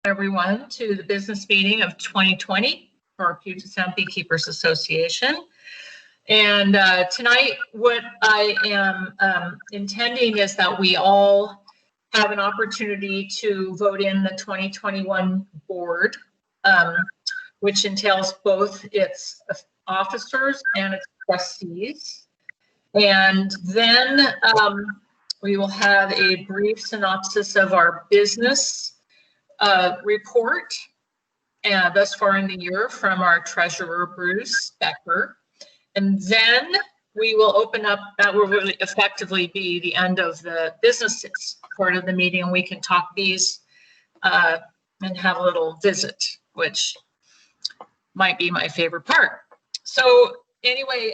Everyone to the business meeting of 2020 for Puget Sound Beekeepers Association. And tonight, what I am intending is that we all have an opportunity to vote in the 2021 board, which entails both its officers and its trustees. And then we will have a brief synopsis of our business report thus far in the year from our treasurer, Bruce Becker. And then we will open up, that will really effectively be the end of the business part of the meeting. We can talk bees and have a little visit, which might be my favorite part. So anyway,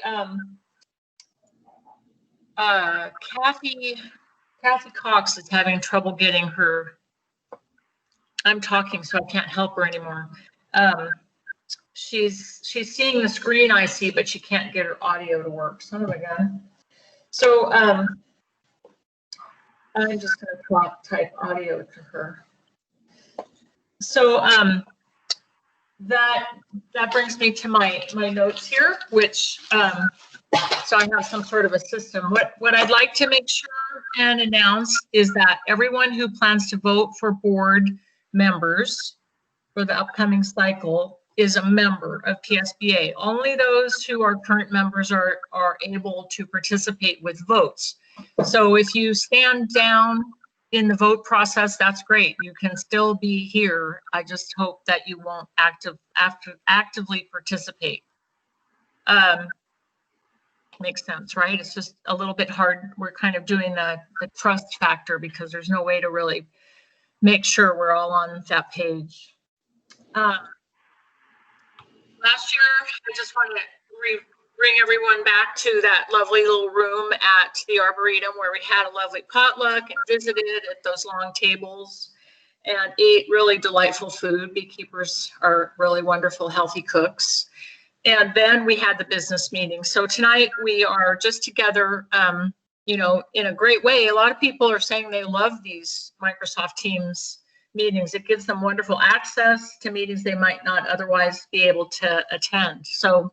Kathy Cox is having trouble getting her. I'm talking, so I can't help her anymore. She's seeing the screen I see, but she can't get her audio to work. Son of a gun. So I'm just going to type audio to her. So that brings me to my notes here, which so I have some sort of a system. What I'd like to make sure and announce is that everyone who plans to vote for board members for the upcoming cycle is a member of PSBA. Only those who are current members are able to participate with votes. So if you stand down in the vote process, that's great. You can still be here. I just hope that you won't actively participate. Makes sense, right? It's just a little bit hard. We're kind of doing the trust factor because there's no way to really make sure we're all on that page. Last year, I just want to bring everyone back to that lovely little room at the Arboretum where we had a lovely potluck and visited at those long tables and ate really delightful food. Beekeepers are really wonderful, healthy cooks. And then we had the business meeting. So tonight we are just together, you know, in a great way. A lot of people are saying they love these Microsoft Teams meetings. It gives them wonderful access to meetings they might not otherwise be able to attend. So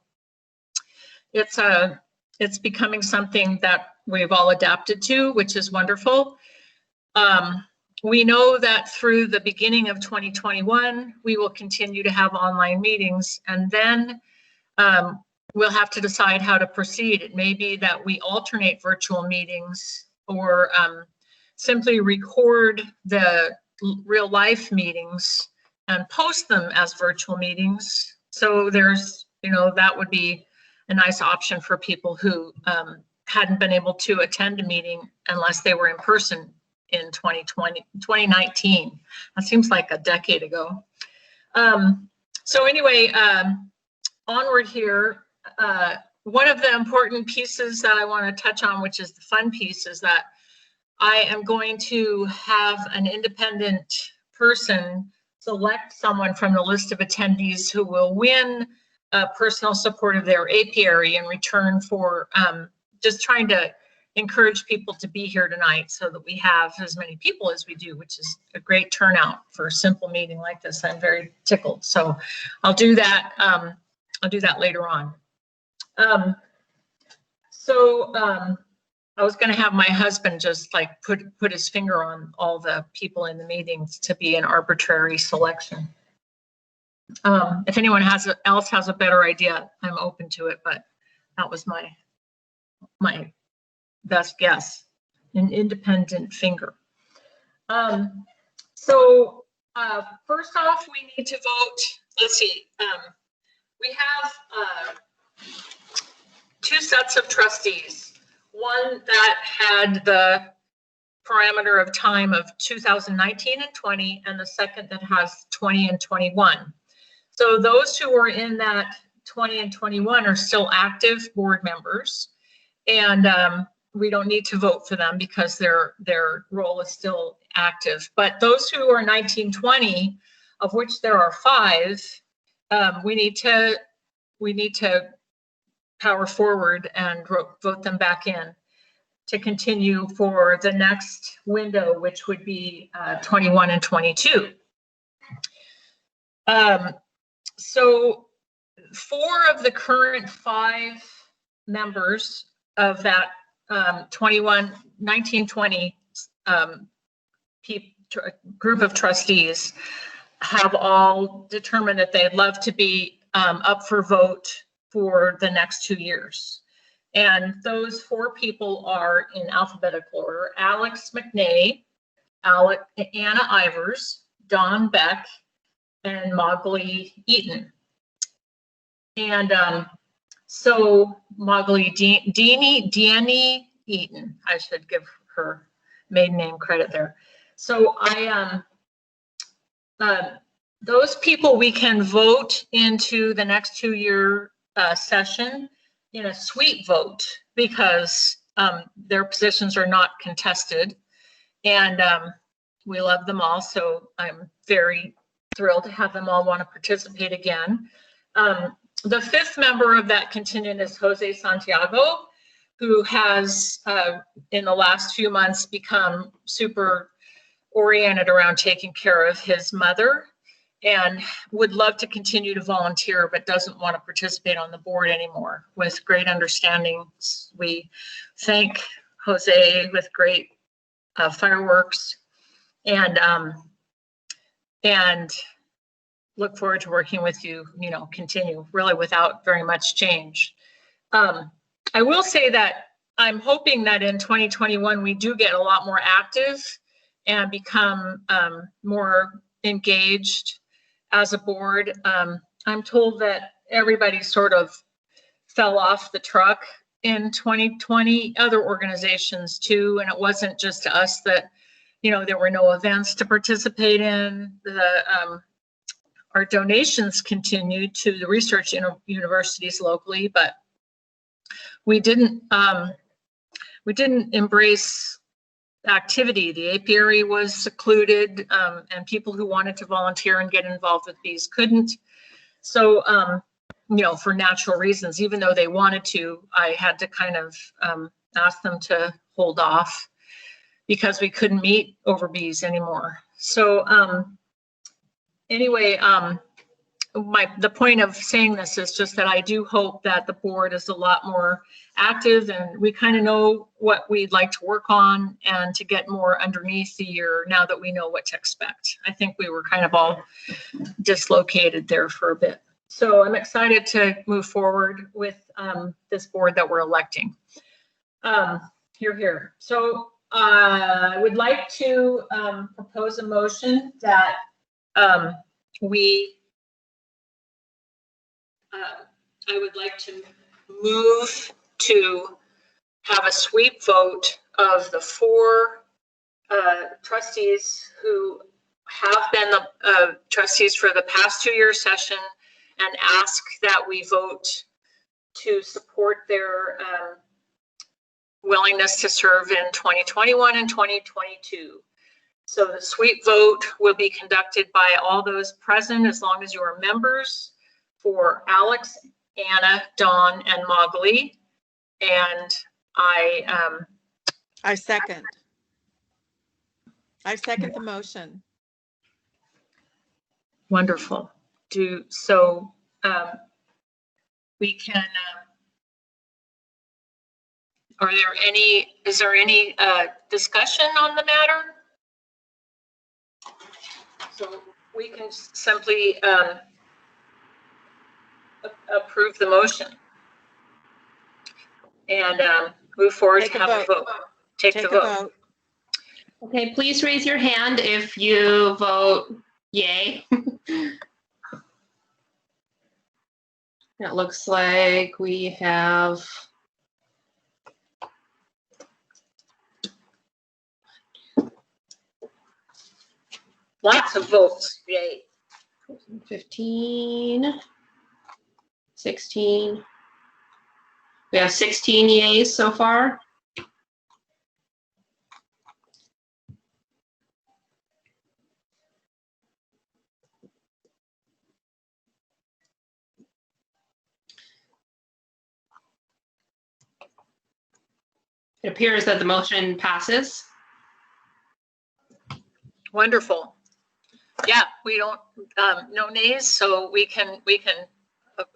it's becoming something that we've all adapted to, which is wonderful. We know that through the beginning of 2021, we will continue to have online meetings, and then we'll have to decide how to proceed. It may be that we alternate virtual meetings or simply record the real life meetings and post them as virtual meetings. So there's, you know, that would be a nice option for people who hadn't been able to attend a meeting unless they were in person in 2019. That seems like a decade ago. So anyway, onward here. One of the important pieces that I want to touch on, which is the fun piece, is that I am going to have an independent person select someone from the list of attendees who will win personal support of their apiary in return for just trying to encourage people to be here tonight so that we have as many people as we do, which is a great turnout for a simple meeting like this. I'm very tickled. So I'll do that. I'll do that later on. I was going to have my husband just like put his finger on all the people in the meetings to be an arbitrary selection. If anyone else has a better idea, I'm open to it, but that was my best guess, an independent finger. So first off, we need to vote. Let's see. We have two sets of trustees. One that had the parameter of time of 2019 and 20, and the second that has 20 and 21. So those who are in that 20 and 21 are still active board members, and we don't need to vote for them because their role is still active. But those who are 1920, of which there are 5, we need to power forward and vote them back in to continue for the next window, which would be 21 and 22. So 4 of the current 5 members of that 1920 group of trustees have all determined that they'd love to be up for vote for the next 2 years. And those 4 people are in alphabetical order: Alex McNay, Anna Ivers, Don Beck, and Mogli Eaton. And so Mogli Deanie Eaton, I should give her maiden name credit there. So those people we can vote into the next 2-year session in a sweep vote, because their positions are not contested, and we love them all. So I'm very thrilled to have them all want to participate again. The 5th member of that contingent is Jose Santiago, who has in the last few months become super oriented around taking care of his mother, and would love to continue to volunteer, but doesn't want to participate on the board anymore. With great understanding, we thank Jose with great fireworks, and look forward to working with you, continue really without very much change. I will say that I'm hoping that in 2021, we do get a lot more active and become more engaged as a board. I'm told that everybody sort of fell off the truck in 2020, other organizations too, and it wasn't just us that, there were no events to participate in. Our donations continued to the research universities locally, but we didn't embrace activity. The apiary was secluded, and people who wanted to volunteer and get involved with bees couldn't. So, for natural reasons, even though they wanted to, I had to kind of ask them to hold off because we couldn't meet over bees anymore. So anyway, the point of saying this is just that I do hope that the board is a lot more active, and we kind of know what we'd like to work on, and to get more underneath the year now that we know what to expect. I think we were kind of all dislocated there for a bit. So I'm excited to move forward with this board that we're electing. Here. So I would like to propose a motion that I would like to move to have a sweep vote of the 4 trustees who have been the trustees for the past 2-year session, and ask that we vote to support their willingness to serve in 2021 and 2022. So the sweep vote will be conducted by all those present, as long as you are members, for Alex, Anna, Dawn, and Mogli. And I second the motion. Wonderful. We can, is there any discussion on the matter? So we can simply approve the motion and move forward to have a vote. Take the vote. Okay, please raise your hand if you vote yay. It looks like we have lots of votes, yay. 15, 16. We have 16 yays so far. It appears that the motion passes. Wonderful. Yeah, we don't, no nays, so we can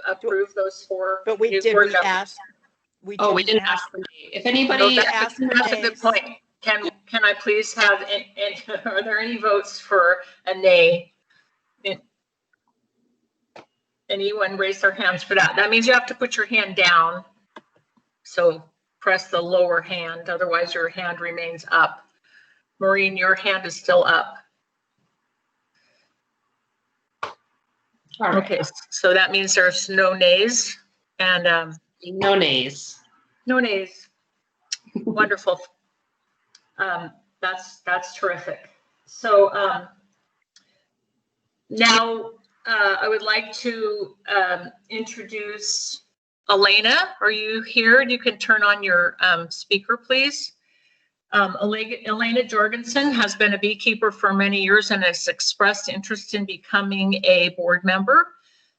approve those four. But we new did, board we members. asked. Oh, we didn't ask for nay. If anybody, No, ask for that's a good nays. point. Can I please have, are there any votes for a nay? Anyone raise their hands for that? That means you have to put your hand down. So press the lower hand, otherwise your hand remains up. Maureen, your hand is still up. all right, Okay, so that means there's no nays and no nays. no nays. Wonderful. That's terrific. So now I would like to introduce Elena. Are you here? You can turn on your speaker, please. Elena Jorgensen has been a beekeeper for many years and has expressed interest in becoming a board member.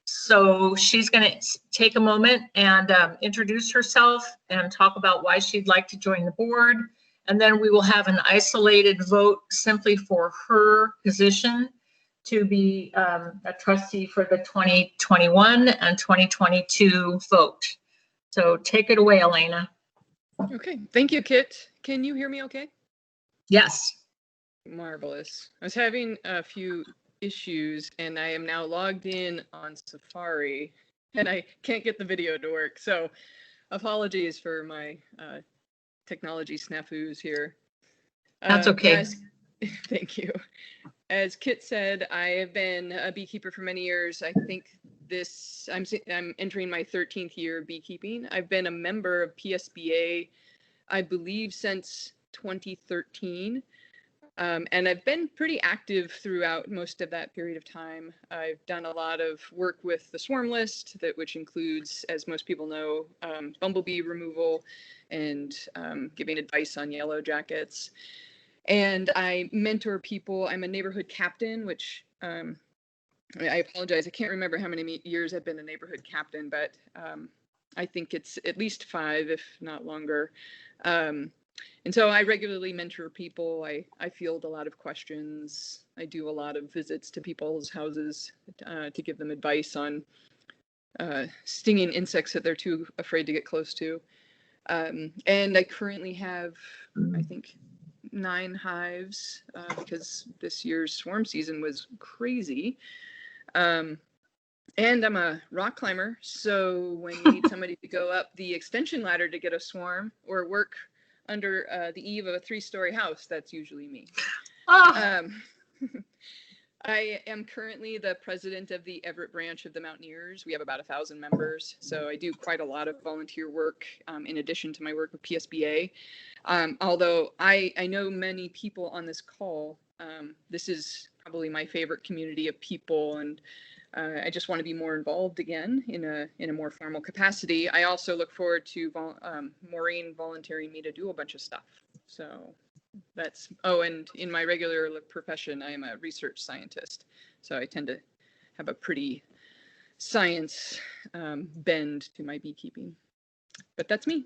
So she's going to take a moment and introduce herself and talk about why she'd like to join the board. And then we will have an isolated vote simply for her position to be a trustee for the 2021 and 2022 vote. So take it away, Elena. Okay, thank you, Kit. Can you hear me okay? Yes. Marvelous. I was having a few issues and I am now logged in on Safari and I can't get the video to work. So apologies for my technology snafus here. That's okay. Thank you. As Kit said, I have been a beekeeper for many years. I think I'm entering my 13th year of beekeeping. I've been a member of PSBA, I believe, since 2013. And I've been pretty active throughout most of that period of time. I've done a lot of work with the swarm list, which includes, as most people know, bumblebee removal and giving advice on yellow jackets. And I mentor people. I'm a neighborhood captain, which I apologize. I can't remember how many years I've been a neighborhood captain, but I think it's at least 5, if not longer. And so I regularly mentor people. I field a lot of questions. I do a lot of visits to people's houses to give them advice on stinging insects that they're too afraid to get close to. And I currently have, I think, 9 hives because this year's swarm season was crazy. And I'm a rock climber, so when you need somebody to go up the extension ladder to get a swarm or work under the eave of a 3-story house, that's usually me. Oh. I am currently the president of the Everett branch of the Mountaineers. We have about 1,000 members, so I do quite a lot of volunteer work in addition to my work with PSBA. Although I know many people on this call, this is probably my favorite community of people, and I just want to be more involved again in a more formal capacity. I also look forward to Maureen volunteering me to do a bunch of stuff. So that's, and in my regular profession, I am a research scientist. So I tend to have a pretty science bend to my beekeeping. But that's me.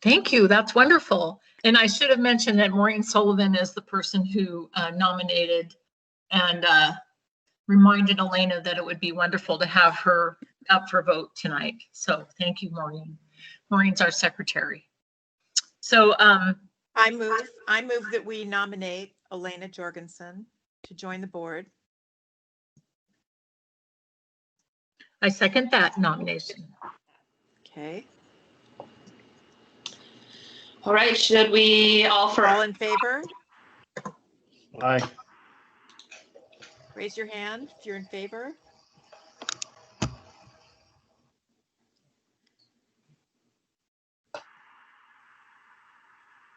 Thank you. That's wonderful. And I should have mentioned that Maureen Sullivan is the person who nominated and reminded Elena that it would be wonderful to have her up for vote tonight. So thank you, Maureen. Maureen's our secretary. So I move that we nominate Elena Jorgensen to join the board. I second that nomination. Okay. All right, should we All in favor? Aye. Raise your hand if you're in favor.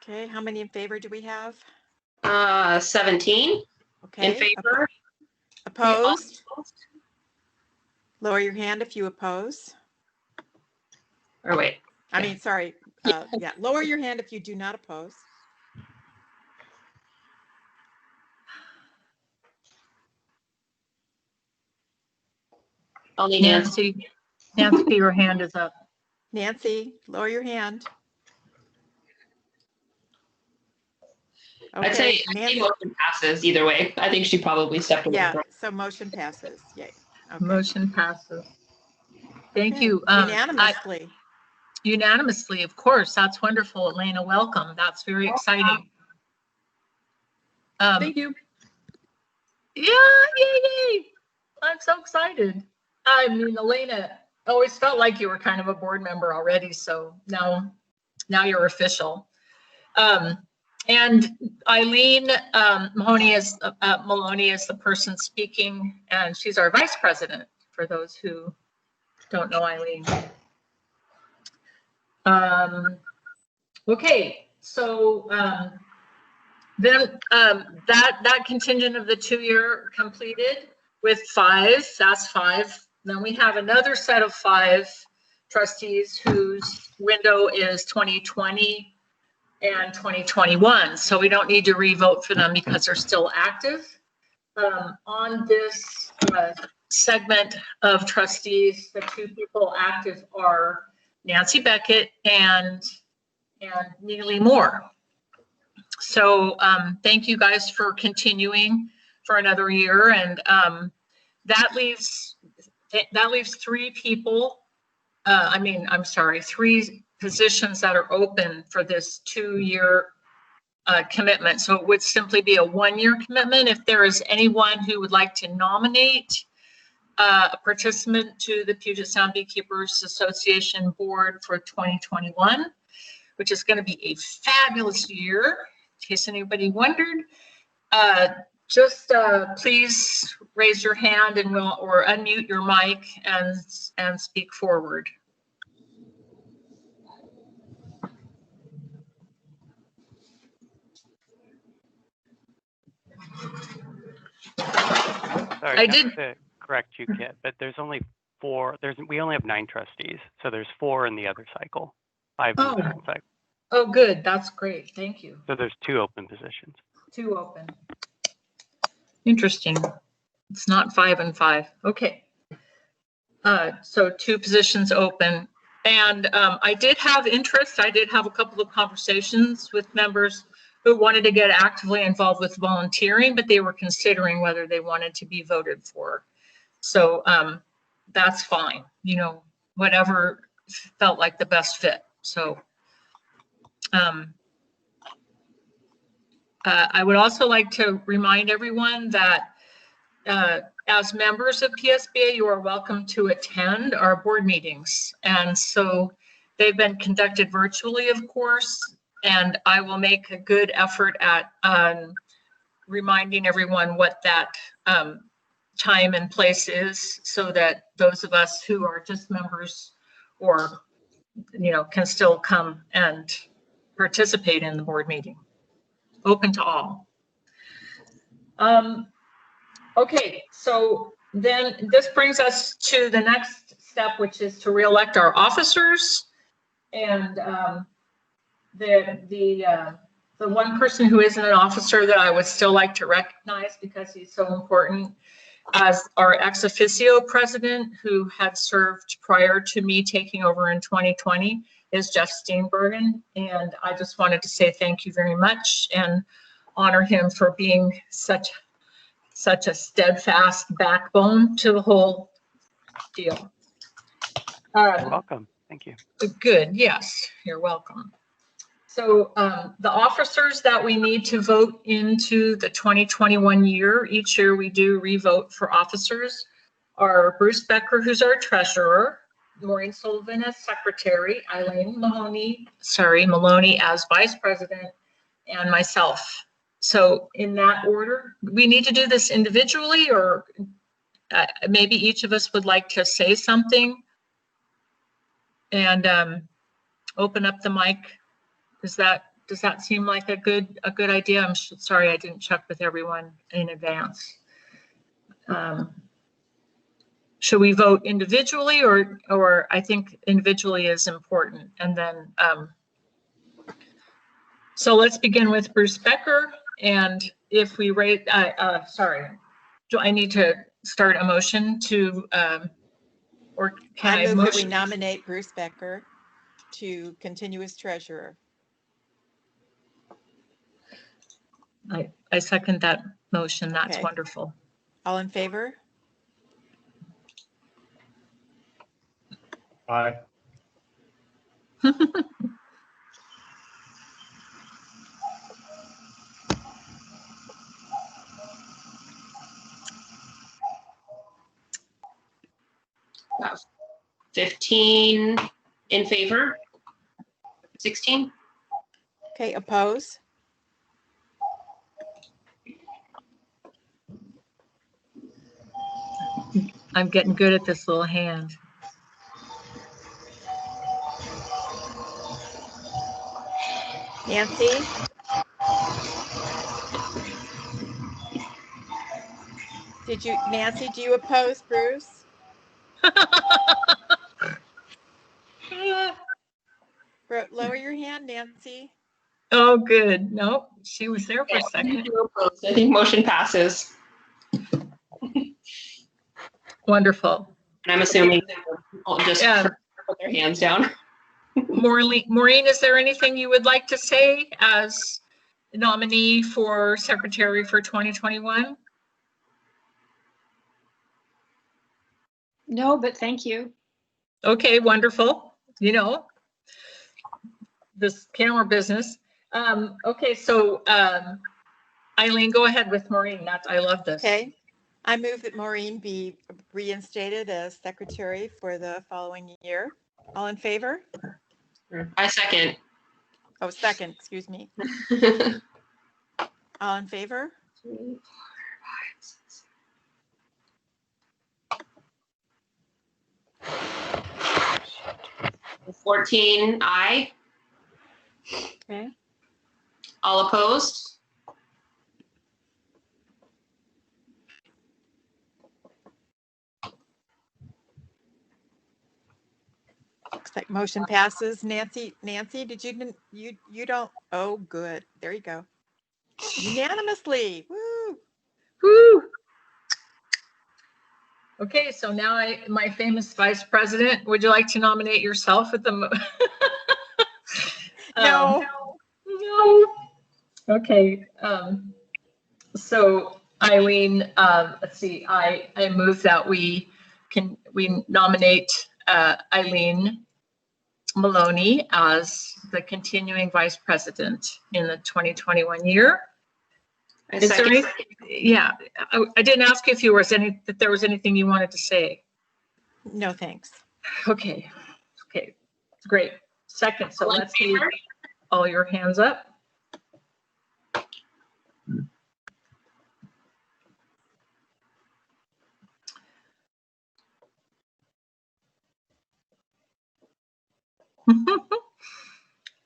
Okay, how many in favor do we have? 17 Okay. in favor? Opposed? Lower your hand if you oppose. Or wait, I mean, sorry. Yeah, lower your hand if you do not oppose. only Nancy. Nancy, your hand is up. Nancy, lower your hand. I'd say Okay, Nancy, motion passes either way. I think she probably stepped away yeah, from. so motion passes. Yay. Okay. Motion passes. Thank Okay, you. Unanimously. Unanimously, of course. That's wonderful, Elena. Welcome. That's very exciting. Thank you. Yeah, yay. I'm so excited. I mean, Elena, always felt like you were kind of a board member already, so now you're official. And Eileen Maloney is the person speaking, and she's our vice president, for those who don't know Eileen. Okay, so then that contingent of the 2-year completed with 5, that's 5. Then we have another set of 5 trustees whose window is 2020 and 2021. So we don't need to re-vote for them because they're still active. On this segment of trustees, the 2 people active are Nancy Beckett and Neely Moore. So thank you guys for continuing for another year, and that leaves 3 people. I'm sorry, 3 positions that are open for this 2-year commitment. So it would simply be a 1-year commitment. If there is anyone who would like to nominate a participant to the Puget Sound Beekeepers Association board for 2021, which is going to be a fabulous year, in case anybody wondered, just please raise your hand and or unmute your mic and speak forward. Sorry, I not did. to correct you, Kit, but there's only 4. We only have 9 trustees, so there's 4 in the other cycle, 5 in the current cycle. Oh, good. That's great. Thank you. So there's 2 open positions. 2 open. Interesting. It's not 5 and 5. Okay. So 2 positions open. And I did have interest. I did have a couple of conversations with members who wanted to get actively involved with volunteering, but they were considering whether they wanted to be voted for. So that's fine. You know, whatever felt like the best fit. So I would also like to remind everyone that as members of PSBA, you are welcome to attend our board meetings. And so they've been conducted virtually, of course, and I will make a good effort at reminding everyone what that time and place is, so that those of us who are just members or, you know, can still come and participate in the board meeting. Open to all. Okay, so then this brings us to the next step, which is to reelect our officers. And the one person who isn't an officer that I would still like to recognize because he's so important as our ex officio president, who had served prior to me taking over in 2020, is Jeff Steenbergen. And I just wanted to say thank you very much and honor him for being such a steadfast backbone to the whole deal. You're welcome. Thank you. Good. Yes, you're welcome. So the officers that we need to vote into the 2021 year, each year we do re-vote for officers, are Bruce Becker, who's our treasurer, Maureen Sullivan as secretary, Eileen Maloney as vice president, and myself. So in that order, we need to do this individually, or maybe each of us would like to say something and open up the mic. Does that seem like a good idea? I'm sorry I didn't check with everyone in advance. Should we vote individually, or I think individually is important, and then so let's begin with Bruce Becker. And if we rate, sorry, do I need to start a motion to, or can I move that we motion? nominate Bruce Becker to continue as treasurer. I second that motion. That's Okay. wonderful. All in favor? Aye. Uh, 15 in favor. 16. Okay, oppose? I'm getting good at this little hand. Nancy? Nancy, do you oppose Bruce? Lower your hand, Nancy. Oh, good. No, she was there for a second. I think motion passes. Wonderful. And I'm assuming people just Yeah. put their hands down. Maureen, is there anything you would like to say as nominee for secretary for 2021? No, but thank you. Okay, wonderful. You know, this camera business. Okay, so Eileen, go ahead with Maureen. I love this. Okay. I move that Maureen be reinstated as secretary for the following year. All in favor? I second. Oh, second, excuse me. All in favor? 14, aye. Okay. All opposed? Looks like motion passes. Nancy, did you don't, oh, good. There you go. Unanimously. Woo. Woo! Okay, so now my famous vice president, would you like to nominate yourself at the No. No. Okay, so Eileen, let's see, I move that we nominate Eileen Maloney as the continuing vice president in the 2021 year. I Is there second. any, yeah, I didn't ask if there was anything you wanted to say. No, thanks. Okay, great. Second, so All in let's see favor? all your hands up.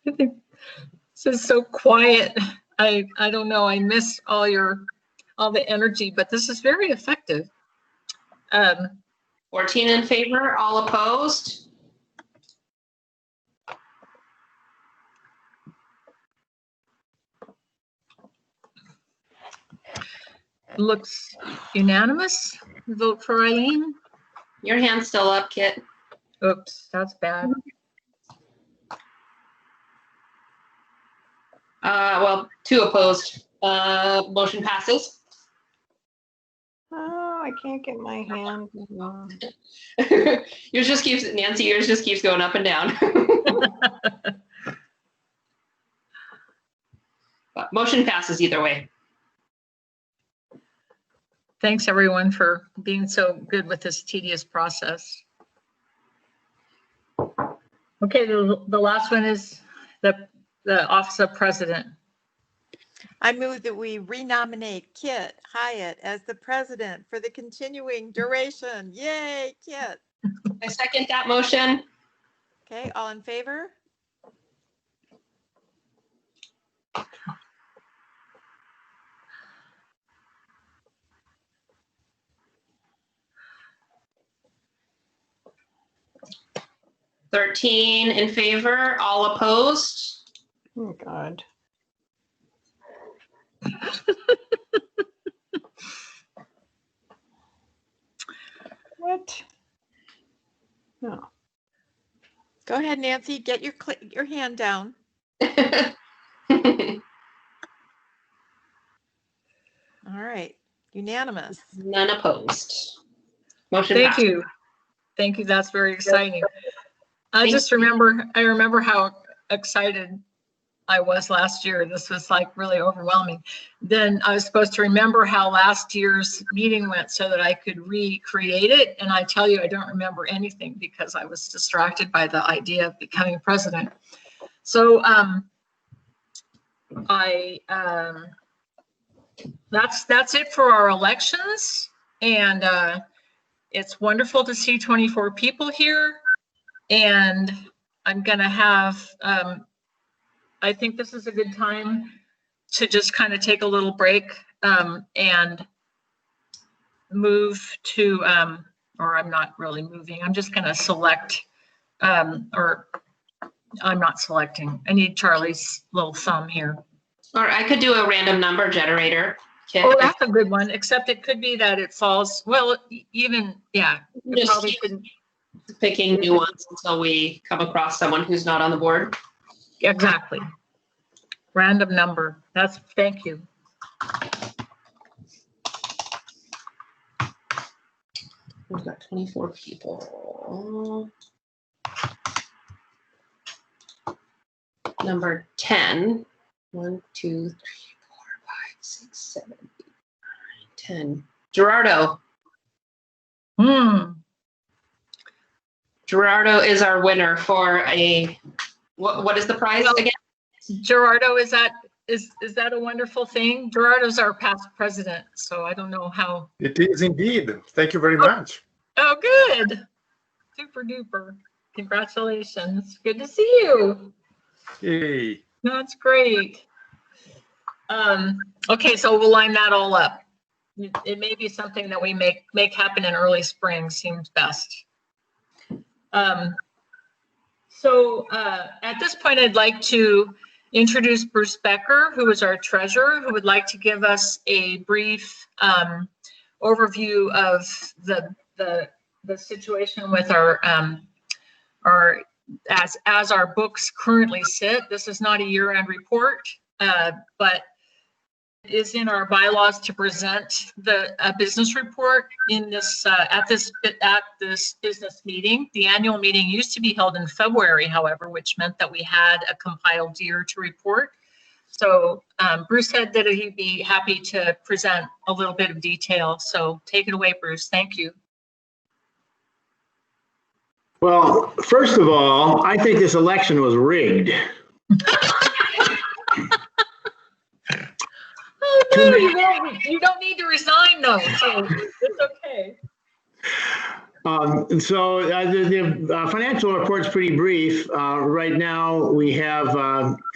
This is so quiet. I don't know. I miss all the energy, but this is very effective. 14 in favor, all opposed? Looks unanimous. Vote for Eileen. Your hand's still up, Kit. Oops, that's bad. Well, 2 opposed. Motion passes. Oh, I can't get my hand. Nancy, yours just keeps going up and down. But motion passes either way. Thanks everyone for being so good with this tedious process. Okay, the last one is the office of president. I move that we renominate Kit Hyatt as the president for the continuing duration. Yay, Kit. I second that motion. Okay, all in favor? $13 in favor, all opposed? Oh, God. What? No. Go ahead, Nancy, get your hand down. All right, unanimous. None opposed. Motion Thank passed. you. Thank you. That's very exciting. I Thank just remember how excited I was last year. This was like really overwhelming. Then I was supposed to remember how last year's meeting went so that I could recreate it. And I tell you, I don't remember anything because I was distracted by the idea of becoming president. So that's it for our elections. And it's wonderful to see 24 people here. And I'm gonna have, I think this is a good time to just kind of take a little break and move to, or I'm not really moving, I'm just gonna select, or I'm not selecting. I need Charlie's little thumb here. Or I could do a random number generator. Kit. Oh, that's a good one, except it could be that it falls, well, even, yeah, it Just probably couldn't. picking new ones until we come across someone who's not on the board. Exactly. Random number. Thank you. We've got 24 people. Number 10. 1, 2, 3, 4, 5, 6, 7, 8, 9, 10. Gerardo. Gerardo is our winner for a, what is the prize again? Gerardo, is that a wonderful thing? Gerardo's our past president, so I don't know how. It is indeed. Thank you very much. Oh, good. Super duper. Congratulations. Good to see you. Hey. That's great. Okay, so we'll line that all up. It may be something that we make happen in early spring, seems best. So at this point, I'd like to introduce Bruce Becker, who is our treasurer, who would like to give us a brief overview of the situation with our as our books currently sit. This is not a year-end report, but it is in our bylaws to present a business report in this at this business meeting. The annual meeting used to be held in February, however, which meant that we had a compiled year to report. So Bruce said that he'd be happy to present a little bit of detail. So take it away, Bruce. Thank you. Well, first of all, I think this election was rigged. Oh, no, you don't need to resign though, so it's okay. So the financial report's pretty brief. Right now, we have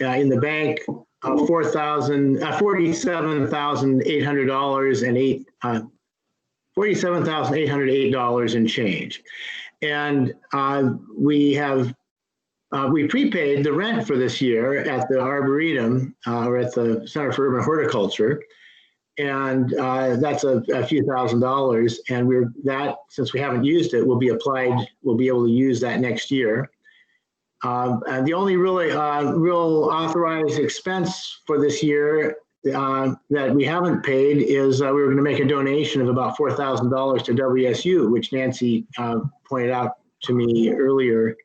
in the bank $47,808 and change, and we prepaid the rent for this year at the Arboretum or at the Center for Urban Horticulture, and that's a few $1,000s. And since we haven't used it, we'll be able to use that next year. And the only really real authorized expense for this year that we haven't paid is we were going to make a donation of about $4,000 to WSU, which Nancy pointed out to me earlier.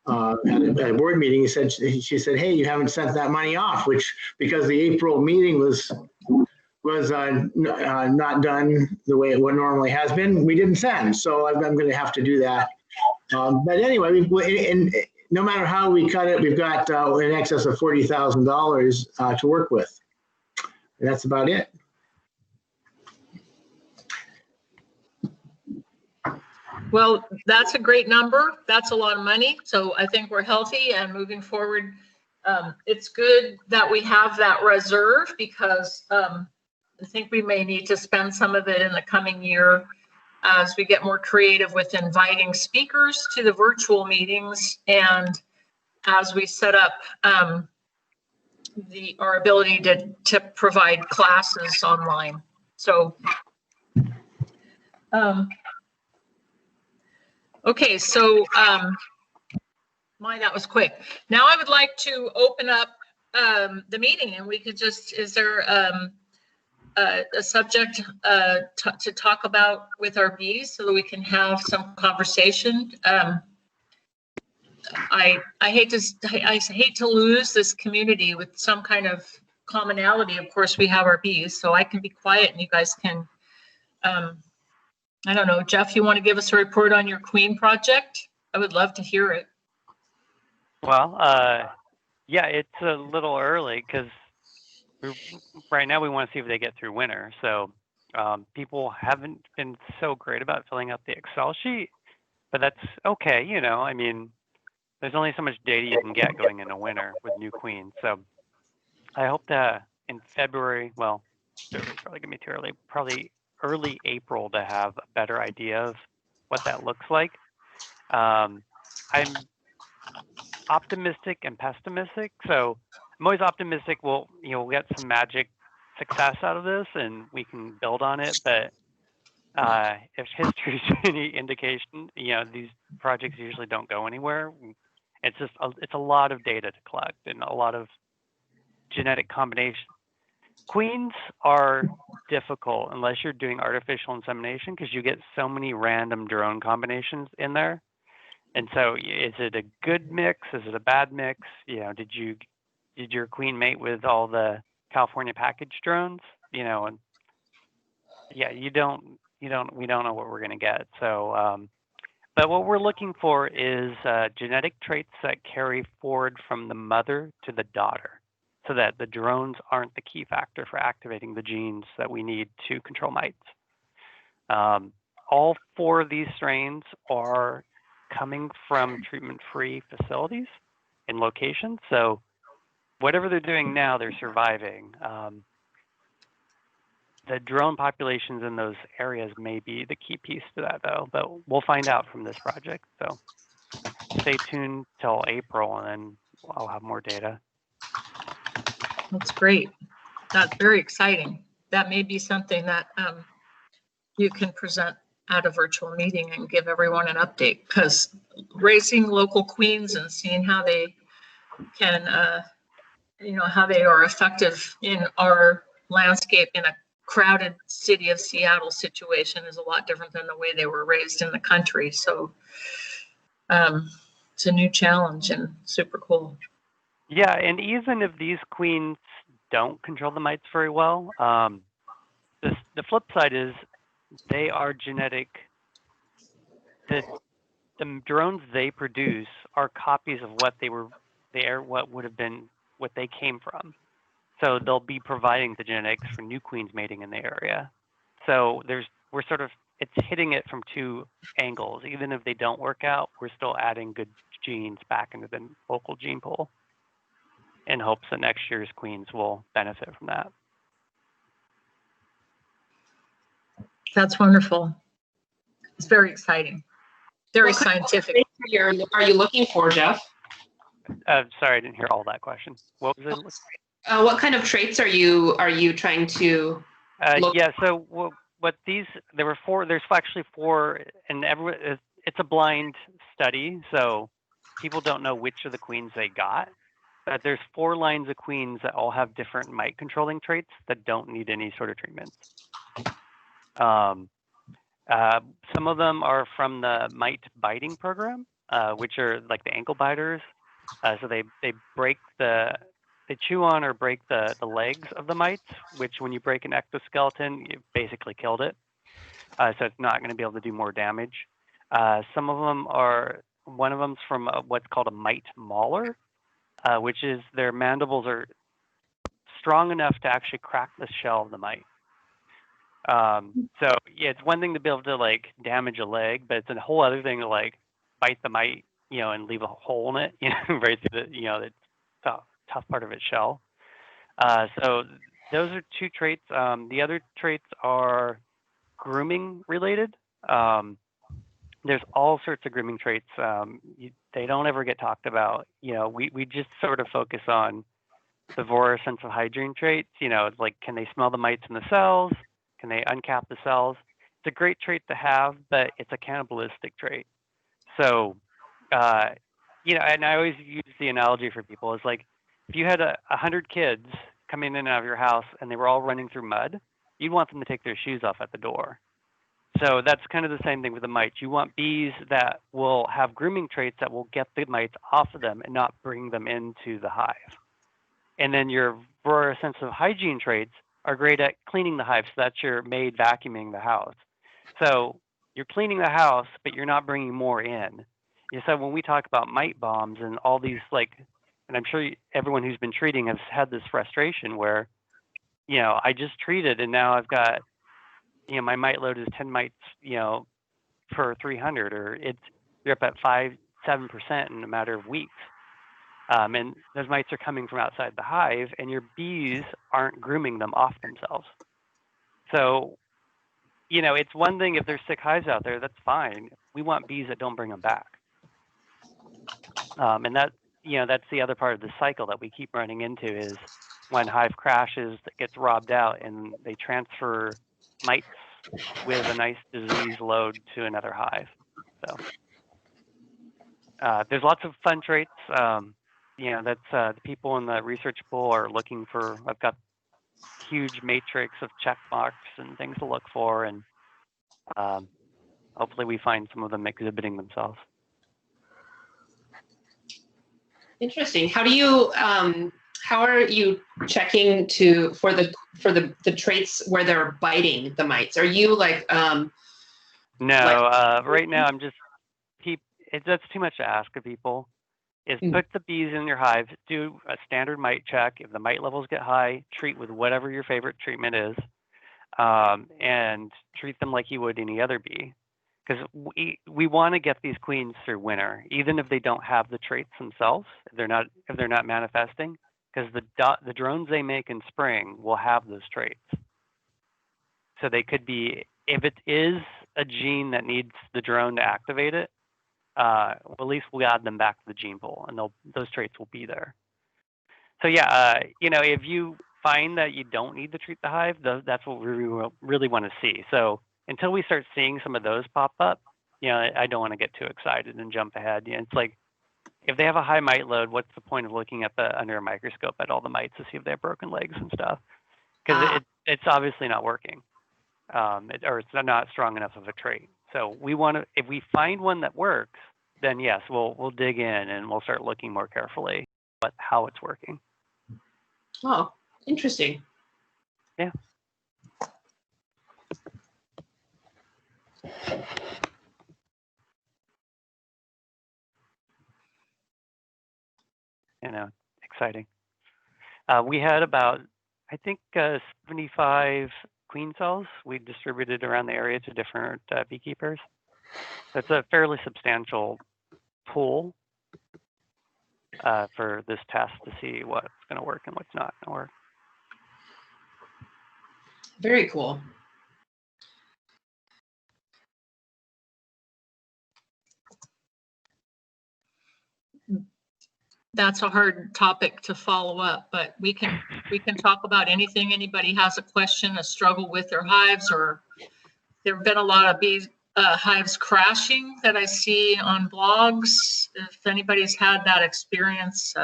At a board meeting, she said, "Hey, you haven't sent that money off," which, because the April meeting was not done the way it normally has been, we didn't send. So I'm going to have to do that. But anyway, no matter how we cut it, we've got in excess of $40,000 to work with. And that's about it. Well, that's a great number. That's a lot of money. So I think we're healthy and moving forward. It's good that we have that reserve because I think we may need to spend some of it in the coming year as we get more creative with inviting speakers to the virtual meetings and as we set up our ability to provide classes online. So okay, so that was quick. Now I would like to open up the meeting, and we could just, is there a subject to talk about with our bees so that we can have some conversation. I hate to lose this community with some kind of commonality. Of course, we have our bees, so I can be quiet and you guys can, I don't know, Jeff, you want to give us a report on your queen project? I would love to hear it. Well, yeah, it's a little early because right now we want to see if they get through winter. So people haven't been so great about filling out the Excel sheet, but that's okay. You know, I mean, there's only so much data you can get going into winter with new queens. So I hope to in February, well, February's probably gonna be too early, probably early April to have a better idea of what that looks like. I'm optimistic and pessimistic. So I'm always optimistic we'll get some magic success out of this and we can build on it. But if history's any indication, these projects usually don't go anywhere. It's just it's a lot of data to collect and a lot of genetic combination. Queens are difficult unless you're doing artificial insemination because you get so many random drone combinations in there. And so is it a good mix? Is it a bad mix? Did your queen mate with all the California package drones? And yeah, we don't know what we're going to get. So, but what we're looking for is genetic traits that carry forward from the mother to the daughter so that the drones aren't the key factor for activating the genes that we need to control mites. All 4 of these strains are coming from treatment-free facilities and locations. So whatever they're doing now, they're surviving. The drone populations in those areas may be the key piece to that, though. But we'll find out from this project. So stay tuned till April, and then I'll have more data. That's great. That's very exciting. That may be something that you can present at a virtual meeting and give everyone an update, because raising local queens and seeing how they can, how they are effective in our landscape in a crowded city of Seattle situation is a lot different than the way they were raised in the country. So it's a new challenge and super cool. Yeah, and even if these queens don't control the mites very well, the flip side is they are genetic. The drones they produce are copies of what they were there, what would have been what they came from. So they'll be providing the genetics for new queens mating in the area. So it's hitting it from 2 angles. Even if they don't work out, we're still adding good genes back into the local gene pool in hopes that next year's queens will benefit from that. That's wonderful. It's very exciting. Very scientific. Are you looking for, Jeff? Sorry, I didn't hear all that question. What was it? What kind of traits are you trying to look? Yeah, so there were 4, there's actually 4, and it's a blind study, so people don't know which of the queens they got. But there's 4 lines of queens that all have different mite controlling traits that don't need any sort of treatment. Some of them are from the mite biting program, which are like the ankle biters. So they chew on or break the legs of the mites, which when you break an exoskeleton, you basically killed it. So it's not going to be able to do more damage. Some of them one of them's from what's called a mite mauler, which is their mandibles are strong enough to actually crack the shell of the mite. So yeah, it's one thing to be able to damage a leg, but it's a whole other thing to bite the mite, and leave a hole in it, right through the tough part of its shell. So those are 2 traits. The other traits are grooming related. There's all sorts of grooming traits. They don't ever get talked about. We just sort of focus on the Vora sense of hygiene traits. It's like, can they smell the mites in the cells? Can they uncap the cells? It's a great trait to have, but it's a cannibalistic trait. So, and I always use the analogy for people is like, if you had 100 kids coming in and out of your house and they were all running through mud, you'd want them to take their shoes off at the door. So that's kind of the same thing with the mites. You want bees that will have grooming traits that will get the mites off of them and not bring them into the hive. And then your fluorescent hygiene traits are great at cleaning the hive. So that's your maid vacuuming the house. So you're cleaning the house, but you're not bringing more in. So when we talk about mite bombs and all these, like, and I'm sure everyone who's been treating has had this frustration where, you know, I just treated and now I've got, you know, my mite load is 10 mites, you know, per 300, or you're up at 5-7% in a matter of weeks. And those mites are coming from outside the hive, and your bees aren't grooming them off themselves. So, you know, it's one thing if there's sick hives out there, that's fine. We want bees that don't bring them back. And that, you know, that's the other part of the cycle that we keep running into is when hive crashes, that gets robbed out, and they transfer mites with a nice disease load to another hive. So there's lots of fun traits. You know, that's the people in the research pool are looking for. I've got huge matrix of check marks and things to look for, and hopefully we find some of them exhibiting themselves. Interesting. How do you how are you checking for the traits where they're biting the mites? Are you like No, right now I'm just that's too much to ask of people. Is put the bees in your hive, do a standard mite check. If the mite levels get high, treat with whatever your favorite treatment is, and treat them like you would any other bee. Because we want to get these queens through winter, even if they don't have the traits themselves, if they're not manifesting, because the drones they make in spring will have those traits. So they could be, if it is a gene that needs the drone to activate it, at least we'll add them back to the gene pool, and those traits will be there. So yeah, you know, if you find that you don't need to treat the hive, that's what we really want to see. So until we start seeing some of those pop up, you know, I don't want to get too excited and jump ahead. You know, it's like if they have a high mite load, what's the point of looking at under a microscope at all the mites to see if they have broken legs and stuff? Because it's obviously not working, or it's not strong enough of a trait. So we want to, if we find one that works, then yes, we'll dig in and we'll start looking more carefully at how it's working. Oh, interesting. Yeah. You know, exciting. We had about, I think, 75 queen cells we distributed around the area to different beekeepers. That's a fairly substantial pool for this test to see what's going to work and what's not going to work. Very cool. That's a hard topic to follow up, but we can talk about anything. Anybody has a question, a struggle with their hives, or there have been a lot of hives crashing that I see on blogs. If anybody's had that experience,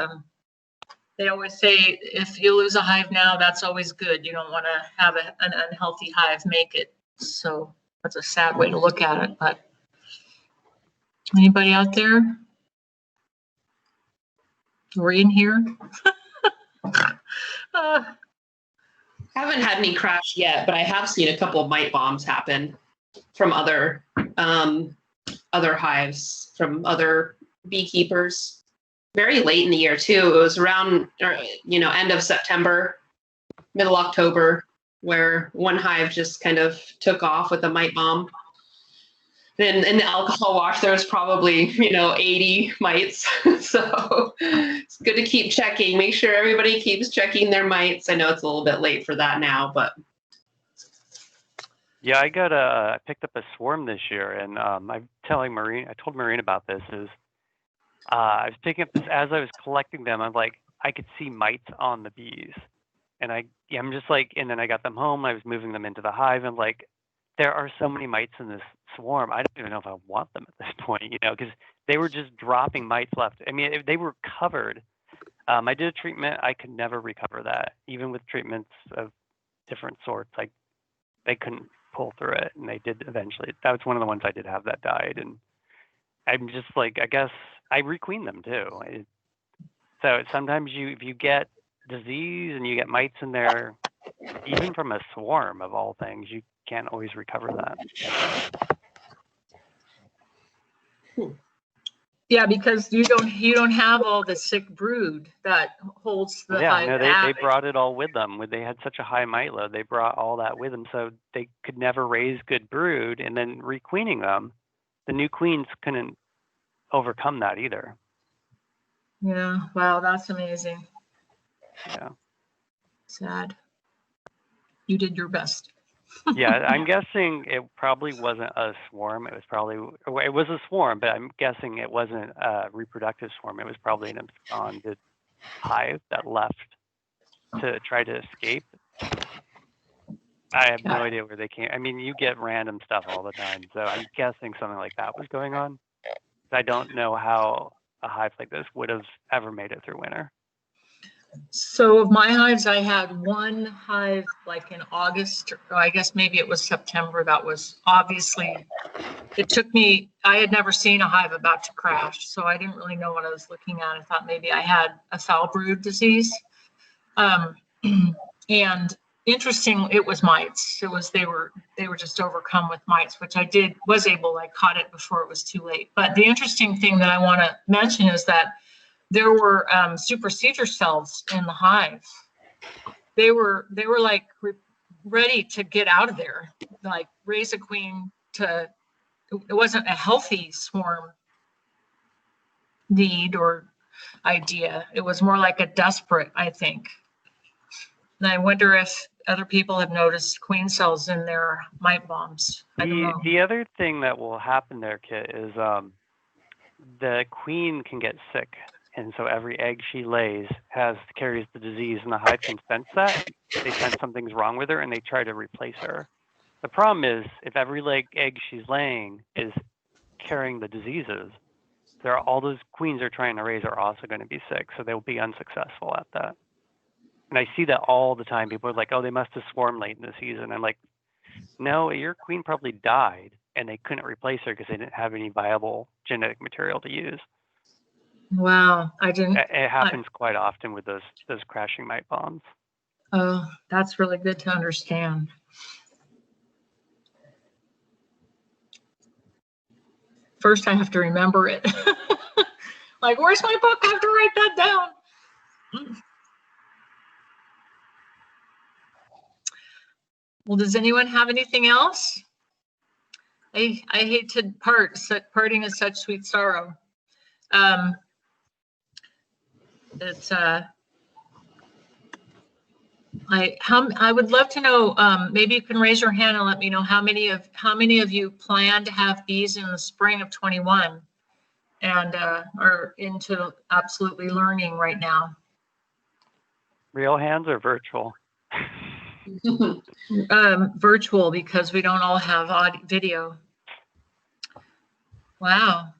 they always say if you lose a hive now, that's always good. You don't want to have an unhealthy hive make it. So that's a sad way to look at it. But anybody out there? We're in here. Haven't had any crash yet, but I have seen a couple of mite bombs happen from other hives, from other beekeepers. Very late in the year too. It was around, end of September, middle October, where one hive just kind of took off with a mite bomb. Then in the alcohol wash, there was probably, 80 mites. So it's good to keep checking. Make sure everybody keeps checking their mites. I know it's a little bit late for that now, but. Yeah, I picked up a swarm this year, and I told Maureen about this. I was picking up this as I was collecting them. I'm like, I could see mites on the bees, and I'm just like, and then I got them home. I was moving them into the hive. I'm like, there are so many mites in this swarm. I don't even know if I want them at this point, because they were just dropping mites left. I mean, they were covered. I did a treatment. I could never recover that, even with treatments of different sorts. they couldn't pull through it, and they did eventually. That was one of the ones I did have that died, and I'm just like, I guess I requeen them too. So sometimes if you get disease and you get mites in there, even from a swarm of all things, you can't always recover that. Yeah, because you don't have all the sick brood that holds the Yeah, hive no, back. they brought it all with them. They had such a high mite load, they brought all that with them, so they could never raise good brood. And then requeening them, the new queens couldn't overcome that either. Yeah, wow, that's amazing. Yeah. Sad. You did your best. Yeah, I'm guessing it probably wasn't a swarm. It was a swarm, but I'm guessing it wasn't a reproductive swarm. It was probably an absconded hive that left to try to escape. I have no idea where they came. I mean, you get random stuff all the time, so I'm guessing something like that was going on. I don't know how a hive like this would have ever made it through winter. So of my hives, I had one hive like in August, or I guess maybe it was September. That was obviously, it took me, I had never seen a hive about to crash, so I didn't really know what I was looking at. I thought maybe I had a foul brood disease. And interesting, it was mites. They were just overcome with mites, which I caught it before it was too late. But the interesting thing that I want to mention is that there were supersedure cells in the hive. They were like ready to get out of there, like raise a queen to. It wasn't a healthy swarm need or idea. It was more like a desperate, I think. And I wonder if other people have noticed queen cells in their mite bombs. I don't know. The other thing that will happen there, Kit, is the queen can get sick. And so every egg she lays carries the disease, and the hive can sense that. They sense something's wrong with her, and they try to replace her. The problem is, if every egg she's laying is carrying the diseases, all those queens are trying to raise are also going to be sick, so they'll be unsuccessful at that. And I see that all the time. People are like, oh, they must have swarmed late in the season. I'm like, no, your queen probably died, and they couldn't replace her because they didn't have any viable genetic material to use. Wow, I didn't. It happens quite often with those crashing mite bombs. Oh, that's really good to understand. First, I have to remember it. Like, where's my book? I have to write that down. Well, does anyone have anything else? I hate to part. Parting is such sweet sorrow. I would love to know, maybe you can raise your hand and let me know how many of you plan to have bees in the spring of 21 and are into absolutely learning right now. Real hands or virtual? Virtual, because we don't all have video. Wow.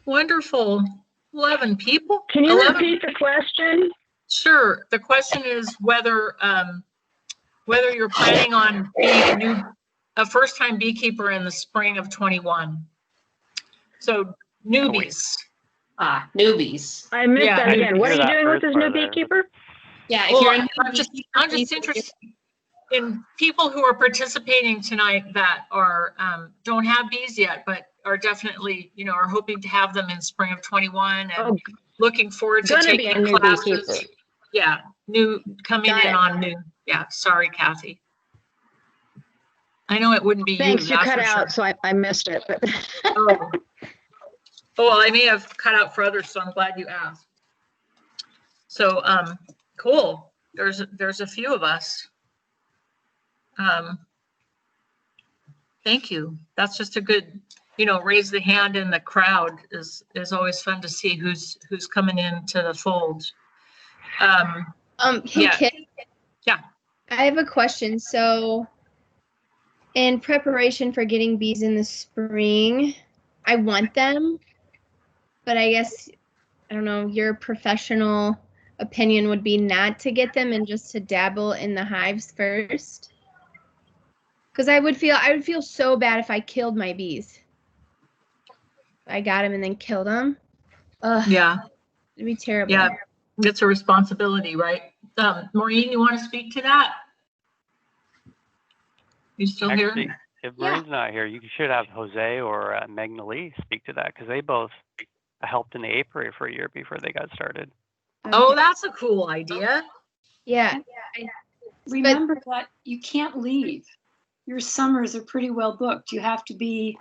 Wonderful. 11 people. Can you 11? repeat the question? Sure. The question is whether you're planning on being a first-time beekeeper in the spring of 21. So newbies. Newbies. I missed Yeah. that again. What are you That doing with first this part new there. beekeeper? Yeah, if Well, you're a I'm just interested in people who are participating tonight that are don't have bees yet, but are definitely, are hoping to have them in spring of 21 and Oh, looking forward to gonna be taking a new classes. beekeeper. Yeah, coming Got in it. on new. Yeah, sorry, Kathy. I know it wouldn't be Thanks, you that's cut for out, sure. so I missed it. But Oh, well, I may have cut out for others, so I'm glad you asked. So, cool. There's a few of us. Thank you. That's just a good, raise the hand in the crowd is always fun to see who's coming into the fold. Hey, yeah. Kit. Yeah. I have a question. So, in preparation for getting bees in the spring, I want them, but I guess, I don't know, you're a professional opinion would be not to get them and just to dabble in the hives first. Because I would feel so bad if I killed my bees. I got them and then killed them. Ugh, Yeah, it'd be terrible. yeah, it's a responsibility, right? Maureen, you want to speak to that? You still Actually, here? if Yeah. Maureen's not here, you should have Jose or Magna Lee speak to that because they both helped in the apiary for a year before they got started. Oh, Okay. that's a cool idea. Yeah. Remember that you can't leave. Your summers are pretty well booked. You have to be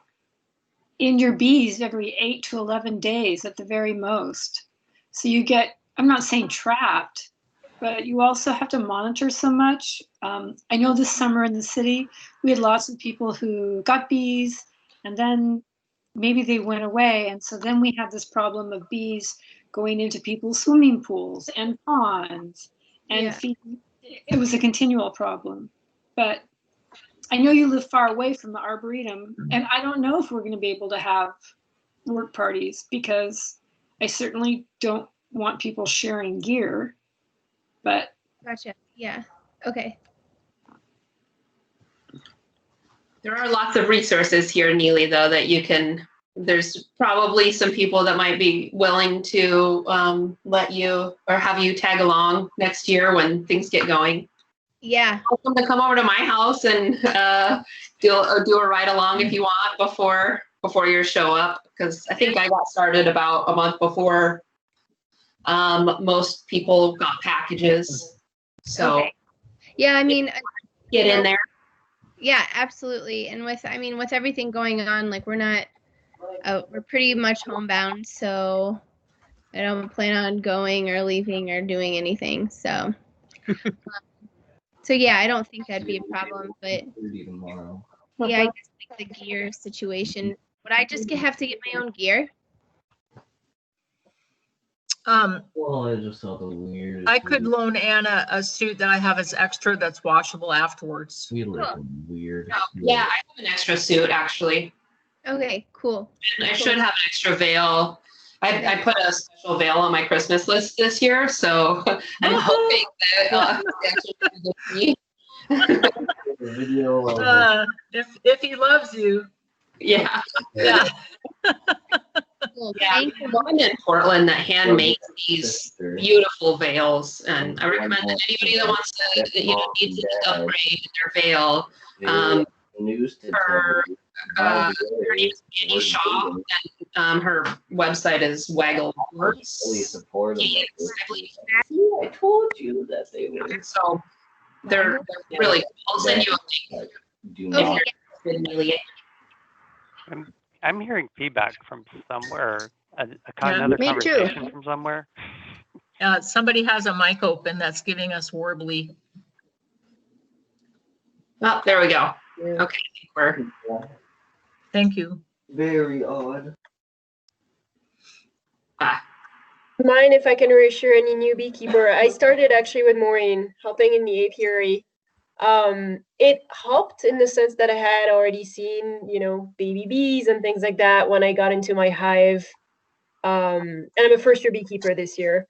in your bees every 8 to 11 days at the very most. So you get, I'm not saying trapped, but you also have to monitor so much. I know this summer in the city, we had lots of people who got bees and then maybe they went away. And so then we had this problem of bees going into people's swimming pools and ponds and Yeah. feeding. It was a continual problem. But I know you live far away from the Arboretum, and I don't know if we're going to be able to have work parties because I certainly don't want people sharing gear. But Gotcha. Yeah. Okay. There are lots of resources here, Neely, though, that you can, there's probably some people that might be willing to let you or have you tag along next year when things get going. Yeah. Welcome to come over to my house and do a ride along if you want before your show up, because I think I got started about a month before most people got packages. So Okay. Yeah, I mean, get in there. yeah, absolutely. And with everything going on, like we're pretty much homebound, so I don't plan on going or leaving or doing anything. So, so yeah, I don't think that'd be a problem. But yeah, I guess like the gear situation. Would I just have to get my own gear? Well, I just saw the weirdest. I could loan Anna a suit that I have as extra that's washable afterwards. We like the weird. Yeah, I have an extra suit actually. Okay, cool. I should have an extra veil. I put a special veil on my Christmas list this year, so I'm hoping that Video if he loves you. yeah. Yeah. Cool. Yeah, Thank there's a woman in Portland that hand makes these beautiful veils, and I recommend that anybody that wants to, needs to upgrade their veil, her name is Annie Shaw, and her website is Waggle Works. I told you that they were. So they're really cool. I'll send you a link Do if not. you're interested, Neely. I'm hearing feedback from somewhere, another me too. conversation from somewhere. Somebody has a mic open that's giving us warbly. Oh, there we go. Okay, we're Thank you. Very odd. Mine, if I can reassure any new beekeeper, I started actually with Maureen, helping in the apiary. It helped in the sense that I had already seen, baby bees and things like that when I got into my hive. And I'm a first year beekeeper this year,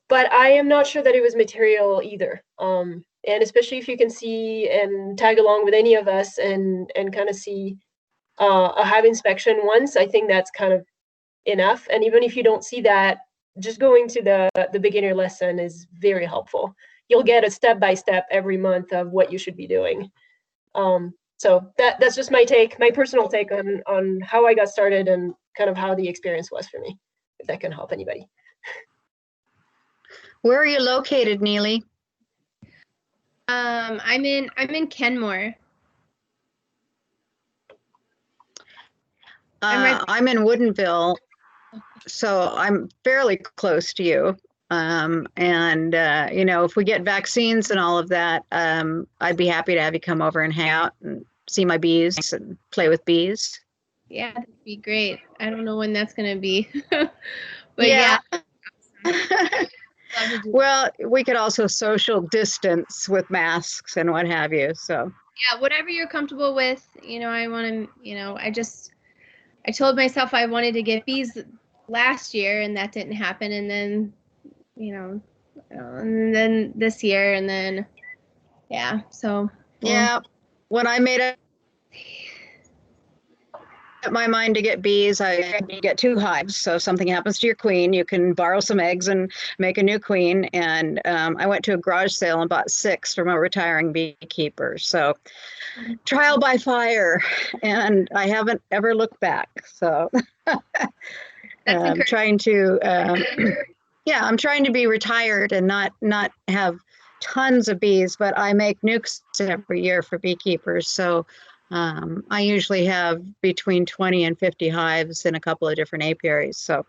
but I am not sure that it was material either. And especially if you can see and tag along with any of us and kind of see a hive inspection once, I think that's kind of enough. And even if you don't see that, just going to the beginner lesson is very helpful. You'll get a step-by-step every month of what you should be doing. So that's just my personal take on how I got started and kind of how the experience was for me, if that can help anybody. Where are you located, Neely? I'm in Kenmore. I'm in Woodinville, so I'm fairly close to you. If we get vaccines and all of that, I'd be happy to have you come over and hang out and see my bees and play with bees. Yeah, that'd be great. I don't know when that's gonna be, but yeah. Well, we could also social distance with masks and what have you. So yeah, whatever you're comfortable with. I want to. I told myself I wanted to get bees last year, and that didn't happen. And then, And then this year, and then yeah. So Yeah. When I made up my mind to get bees, I had to get 2 hives. So if something happens to your queen, you can borrow some eggs and make a new queen. And I went to a garage sale and bought 6 from a retiring beekeeper. So trial by fire, and I haven't ever looked back. So I'm trying to, yeah, I'm trying to be retired and not have tons of bees, but I make nukes every year for beekeepers. So I usually have between 20 and 50 hives in a couple of different apiaries. So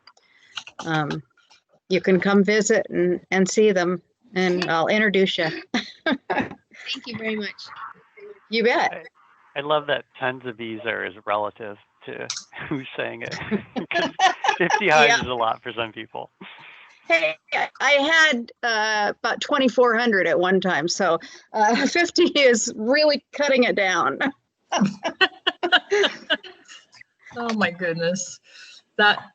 you can come visit and see them, and I'll introduce you. Thank you very much. You bet. I love that tons of bees are as relative to who's saying it. 'Cause 50 hives is a lot for some people. Hey, I had about 2,400 at one time, so 50 is really cutting it down. Oh my goodness. That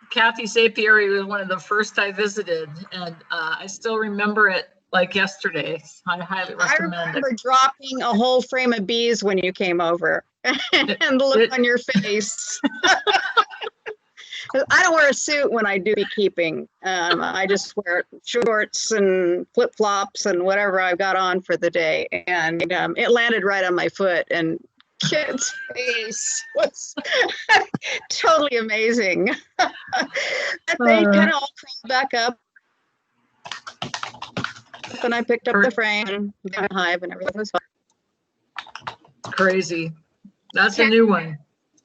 Kathy's apiary was one of the first I visited, and I still remember it like yesterday. I highly recommend I remember dropping a whole frame of bees when you came over, and the look on your face. I don't wear a suit when I do beekeeping. I just wear shorts and flip-flops and whatever I've got on for the day. And it landed right on my foot, and Kit's face was totally amazing. They kind of all crawled back up. And I picked up the frame and the hive, and everything was fine. Crazy. That's a new one.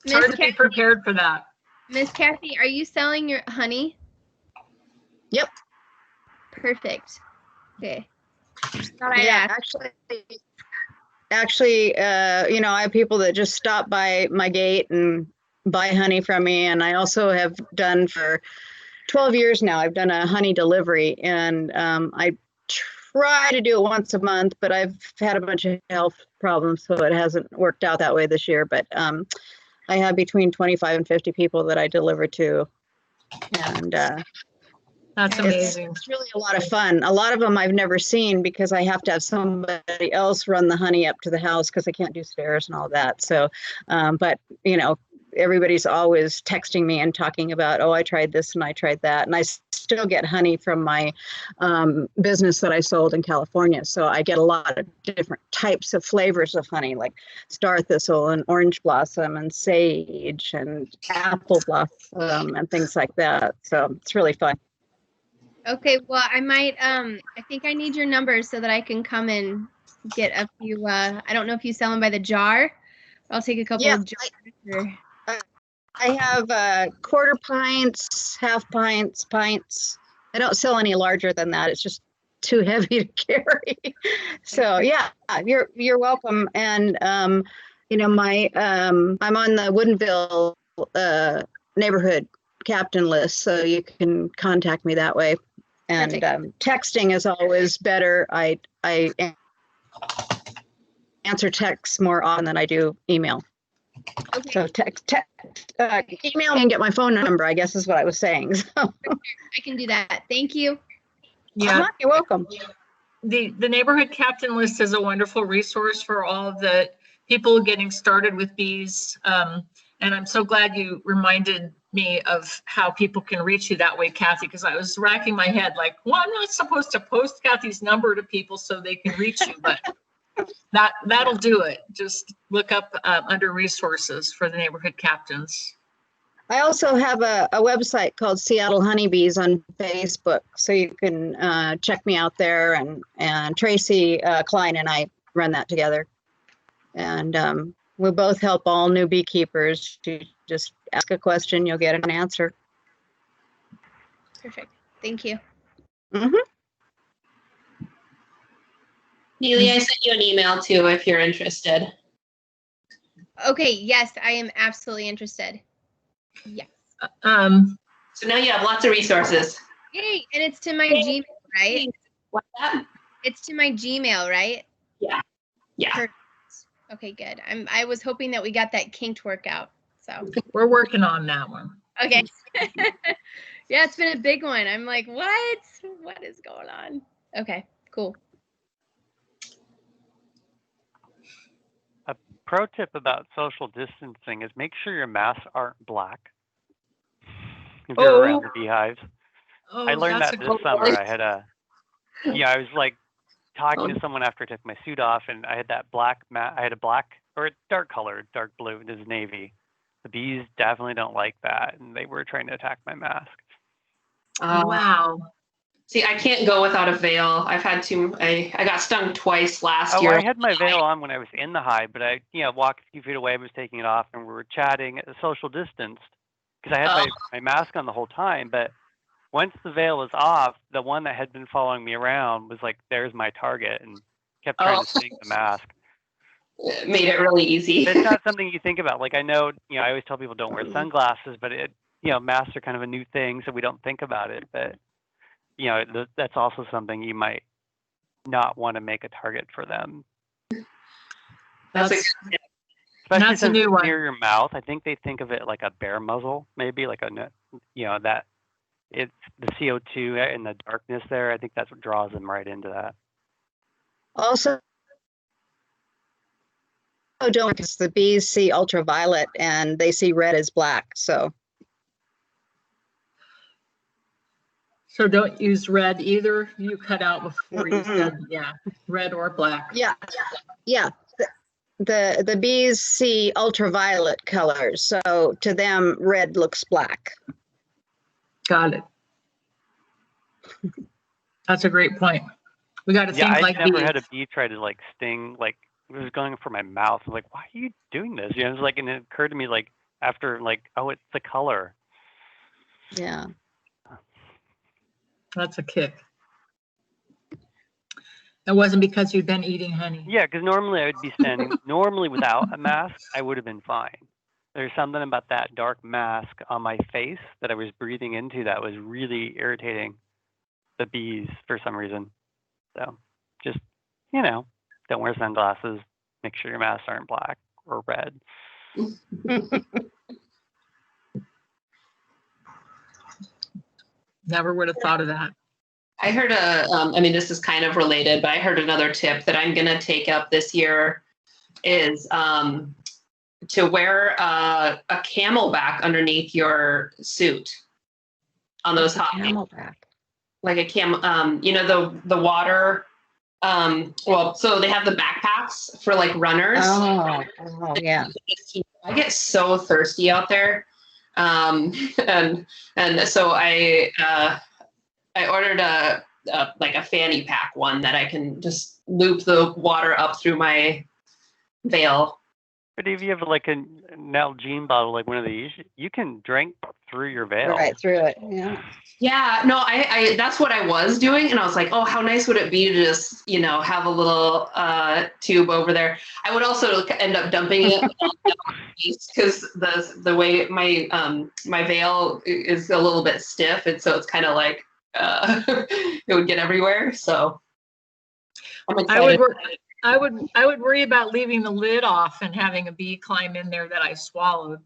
It's hard to be prepared for that. Miss Kathy, are you selling your honey? Yep. Perfect. Okay. Just thought I'd Yeah, ask. actually, you know, I have people that just stop by my gate and buy honey from me. And I also have done for 12 years now, I've done a honey delivery, and I try to do it once a month, but I've had a bunch of health problems, so it hasn't worked out that way this year. But I have between 25 and 50 people that I deliver to, and that's amazing. It's really a lot of fun. A lot of them I've never seen because I have to have somebody else run the honey up to the house because I can't do stairs and all that. So, but you know, everybody's always texting me and talking about, oh, I tried this and I tried that. And I still get honey from my business that I sold in California. So I get a lot of different types of flavors of honey, like star thistle and orange blossom and sage and apple blossom and things like that. So it's really fun. Okay, well, I might, I think I need your number so that I can come and get a few, I don't know if you sell them by the jar. I'll take a couple of jars. I have quarter pints, half pints, pints. I don't sell any larger than that. It's just too heavy to carry. So yeah, you're welcome. And you know, my I'm on the Woodinville neighborhood captain list, so you can contact me that way. And texting is always better. I answer texts more often than I do email. Okay. So email me and get my phone number, I guess is what I was saying. So. I can do that. Thank you. Yeah, you're welcome. The neighborhood captain list is a wonderful resource for all of the people getting started with bees. And I'm so glad you reminded me of how people can reach you that way, Kathy, because I was racking my head like, well, I'm not supposed to post Kathy's number to people so they can reach you, but that'll do it. Just look up under resources for the neighborhood captains. I also have a website called Seattle Honeybees on Facebook, so you can check me out there. And Tracy Klein and I run that together. And we both help all new beekeepers. You just ask a question, you'll get an answer. Perfect. Thank you. Mm-hmm. Neely, I sent you an email too if you're interested. Okay, yes, I am absolutely interested. Yes. So now you have lots of resources. Yay, and it's to my Gmail, right? What's that? It's to my Gmail, right? Yeah. Yeah. Perfect. Okay, good. I was hoping that we got that kink to work out. So we're working on that one. okay. Yeah, it's been a big one. I'm like, what? What is going on? Okay, cool. A pro tip about social distancing is make sure your masks aren't black if you're around the beehives. Oh, I learned that's that a this cool summer. point. I had I was like talking to someone after I took my suit off, and I had that I had a black or a dark color, dark blue. It is navy. The bees definitely don't like that, and they were trying to attack my mask. Wow. See, I can't go without a veil. I've had to. I got stung twice last Oh, year. I had my veil on when I was in the hive, but I, walked a few feet away. I was taking it off, and we were chatting at a social distance because I had my mask on the whole time. But once the veil was off, the one that had been following me around was like, "There's my target," and kept trying to sting the mask. It made it really easy. It's not something you think about. Like I know, I always tell people don't wear sunglasses, but masks are kind of a new thing, so we don't think about it. But that's also something you might not want to make a target for them. That's Especially a since new it's one. near your mouth. I think they think of it like a bear muzzle, maybe like that it's the CO2 and the darkness there. I think that's what draws them right into that. Also, don't, because the bees see ultraviolet and they see red as black. So don't use red either. You cut out before you said, red or black. yeah. The bees see ultraviolet colors. So to them, red looks black. Got it. That's a great point. We got to think I like never bees. had a bee try to like sting, like it was going for my mouth. I was like, why are you doing this? It was like, and it occurred to me like after like, oh, it's the color. Yeah. That's a kick. It wasn't because you'd been eating honey. Yeah, because normally I would be standing, normally without a mask, I would have been fine. There's something about that dark mask on my face that I was breathing into that was really irritating the bees for some reason. So just, don't wear sunglasses. Make sure your masks aren't black or red. Never would have thought of that. I heard this is kind of related, but I heard another tip that I'm going to take up this year is to wear a camelback underneath your suit on those hot days. Camelback. Like a the water. So they have the backpacks for like runners. Oh yeah. I get so thirsty out there. And so I ordered a fanny pack one that I can just loop the water up through my veil. But if you have like a Nalgene bottle, like one of these, you can drink through your veil. Right through it. Yeah. Yeah, no, I that's what I was doing, and I was like, oh, how nice would it be to just have a little tube over there. I would also end up dumping it because the way my veil is a little bit stiff, and so it's kind of like it would get everywhere. So I'm excited. I would worry about leaving the lid off and having a bee climb in there that I swallowed.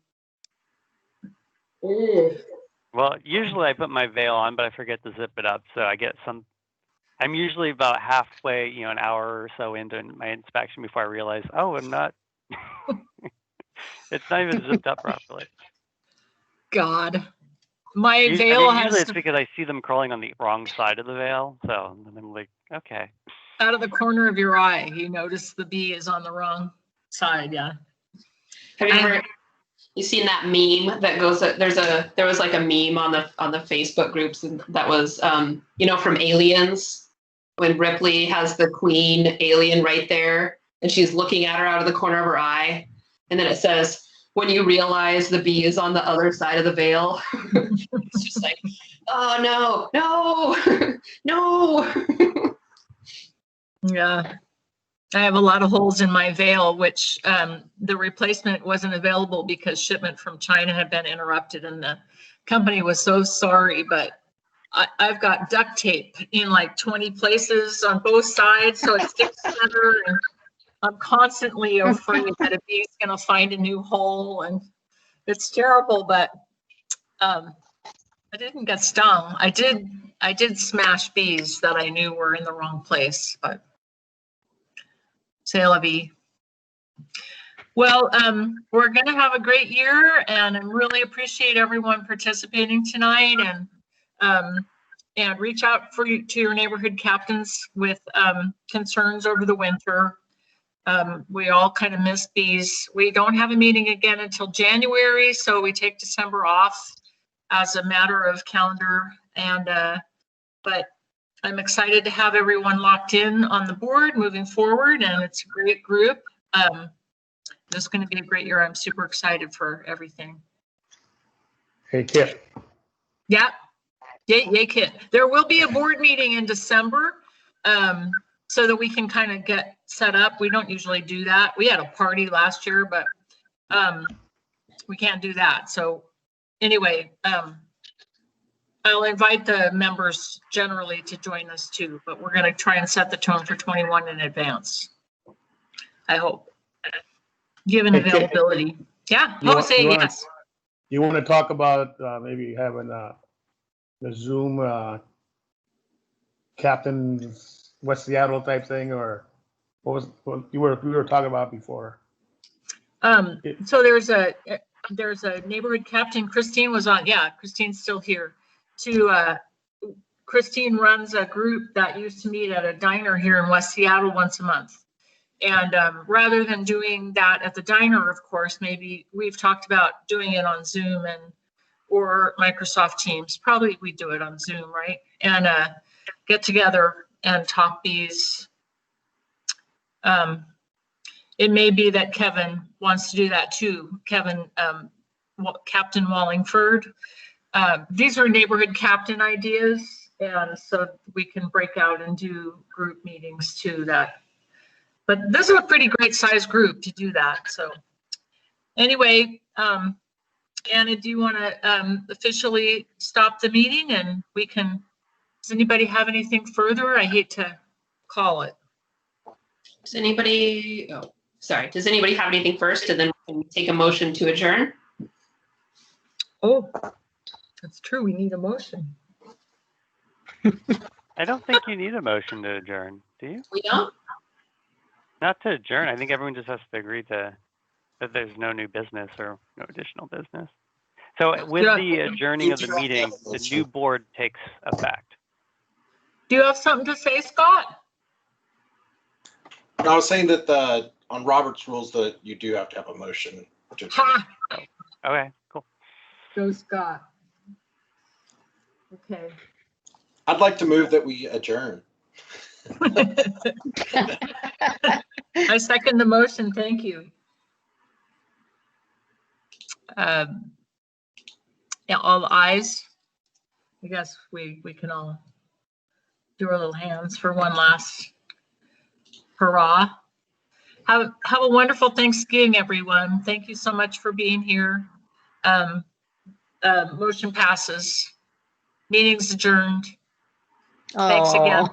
Well, usually I put my veil on, but I forget to zip it up. So I'm usually about halfway, an hour or so into my inspection before I realize, oh, I'm not, it's not even zipped up properly. God. My veil has usually it's because I see them crawling on the wrong side of the veil. So I'm like, okay. Out of the corner of your eye, you notice the bee is on the wrong side. Yeah. Have you seen that meme that goes? There was like a meme on the Facebook groups that was from Aliens, when Ripley has the queen alien right there and she's looking at her out of the corner of her eye, and then it says, when you realize the bee is on the other side of the veil. It's just like, oh no. Yeah. I have a lot of holes in my veil, which the replacement wasn't available because shipment from China had been interrupted, and the company was so sorry, but I've got duct tape in like 20 places on both sides, so it sticks together, and I'm constantly afraid that a bee's going to find a new hole, and it's terrible, but I didn't get stung. I did smash bees that I knew were in the wrong place, but c'est la vie. Well, we're going to have a great year, and I really appreciate everyone participating tonight. And reach out to your neighborhood captains with concerns over the winter. We all kind of miss bees. We don't have a meeting again until January, so we take December off as a matter of calendar. But I'm excited to have everyone locked in on the board moving forward, and it's a great group. This is going to be a great year. I'm super excited for everything. Hey, Kip. Yeah. Yay, Kit. There will be a board meeting in December so that we can kind of get set up. We don't usually do that. We had a party last year, but we can't do that. So anyway, I'll invite the members generally to join us too, but we're going to try and set the tone for 21 in advance. I hope. Given Hey, Kit. availability. Yeah, Jose, yes. You want to talk about maybe having the Zoom Captain West Seattle type thing, or what you were talking about before? So there's a neighborhood captain. Christine was on. Yeah, Christine's still here. Christine runs a group that used to meet at a diner here in West Seattle once a month. And rather than doing that at the diner, of course, maybe we've talked about doing it on Zoom or Microsoft Teams. Probably we do it on Zoom, right? And get together and talk bees. It may be that Kevin wants to do that too. Kevin, Captain Wallingford. These are neighborhood captain ideas, and so we can break out and do group meetings too. But this is a pretty great size group to do that. So anyway, Anna, do you want to officially stop the meeting and we can, does anybody have anything further? I hate to call it. Does anybody have anything first, and then we can take a motion to adjourn? Oh, that's true. We need a motion. I don't think you need a motion to adjourn, do you? We don't? Not to adjourn. I think everyone just has to agree that there's no new business or no additional business. So with the adjourning of the meeting, the new board takes effect. Do you have something to say, Scott? I was saying that on Robert's rules that you do have to have a motion. Ha! Okay, cool. Go Scott. Okay. I'd like to move that we adjourn. I second the motion. Thank you. Yeah, all ayes. I guess we can all do our little hands for one last hurrah. Have a wonderful Thanksgiving, everyone. Thank you so much for being here. Motion passes. Meeting's adjourned. Thanks again.